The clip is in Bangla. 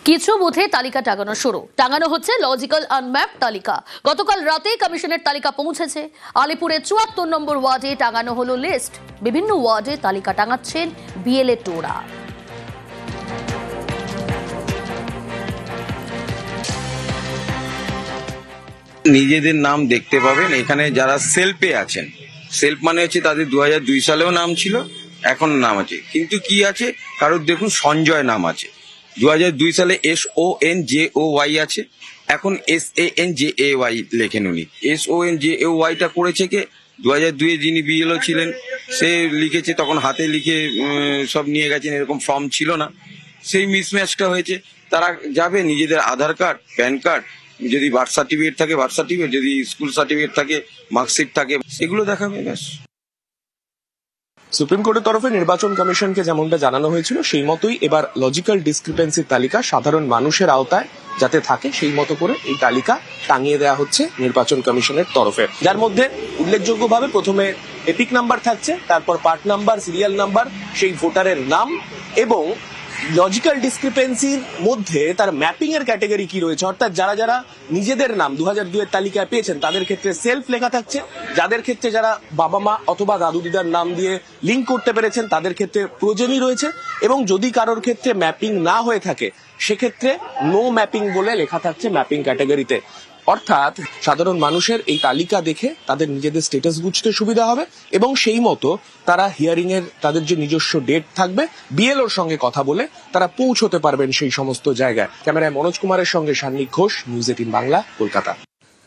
কিছু বুথে তালিকা টাঙানো শুরু। টাঙানো হচ্ছে লজিক্যাল আনম্যাপ তালিকা। গতকাল রাতে কমিশনের তালিকা পৌঁছেছে। আলিপুরে ৭৪ নম্বর ওয়ার্ডে টাঙানো হলো লিস্ট। বিভিন্ন ওয়ার্ডে তালিকা টাঙাচ্ছেন বিএলএ টোরা। নিজেদের নাম দেখতে পাবেন এখানে যারা সেলফে আছেন। সেলফ মানে হচ্ছে তাদের 2002 সালেও নাম ছিল, এখন নাম আছে, কিন্তু কি আছে কারোর দেখুন সঞ্জয় নাম আছে। 2002 সালে SONJOY আছে, এখন SANJAY লেখেন উনি। SONJAY করেছে কে? 2002 যিনি বিএলও ছিলেন সে লিখেছে, তখন হাতে লিখে সব নিয়ে গেছেন, এরকম ফর্ম ছিল না, সেই মিসম্যাচটা হয়েছে। তারা যাবে নিজেদের আধার কার্ড, প্যান কার্ড, যদি বার্থ সার্টিফিকেট থাকে বার্থ সার্টিফিকেট, যদি স্কুল সার্টিফিকেট থাকে, মার্কশিট থাকে, সেগুলো দেখাবে ব্যাস। সুপ্রিম কোর্টের তরফে নির্বাচন কমিশনকে যেমনটা জানানো হয়েছিল সেই মতোই এবার লজিক্যাল ডিসক্রিপেন্সির তালিকা সাধারণ মানুষের আওতায় যাতে থাকে সেই মতো করে এই তালিকা টাঙিয়ে দেওয়া হচ্ছে নির্বাচন কমিশনের তরফে, যার মধ্যে উল্লেখযোগ্যভাবে প্রথমে এপিক নাম্বার থাকছে, তারপর পার্ট নাম্বার, সিরিয়াল নাম্বার, সেই ভোটারের নাম এবং লজিক্যাল ডিসক্রিপেন্সির মধ্যে তার ম্যাপিং এর ক্যাটাগরি কি রয়েছে, অর্থাৎ যারা যারা নিজেদের নাম 2002 এর তালিকায় পেয়েছেন তাদের ক্ষেত্রে সেলফ লেখা থাকছে, যাদের ক্ষেত্রে যারা বাবা মা অথবা দাদু দিদার নাম দিয়ে লিঙ্ক করতে পেরেছেন তাদের ক্ষেত্রে প্রয়োজনই রয়েছে, এবং যদি কারোর ক্ষেত্রে ম্যাপিং না হয়ে থাকে সেক্ষেত্রে নো ম্যাপিং বলে লেখা থাকছে ম্যাপিং ক্যাটাগরিতে। অর্থাৎ সাধারণ মানুষের এই তালিকা দেখে তাদের নিজেদের স্ট্যাটাস বুঝতে সুবিধা হবে এবং সেই মতো তারা হিয়ারিং এর তাদের যে নিজস্ব ডেট থাকবে বিএলওর সঙ্গে কথা বলে তারা পৌঁছতে পারবেন সেই সমস্ত জায়গায়। ক্যামেরায় মনোজ কুমারের সঙ্গে সান্নিক ঘোষ, নিউজ 18 বাংলা, কলকাতা।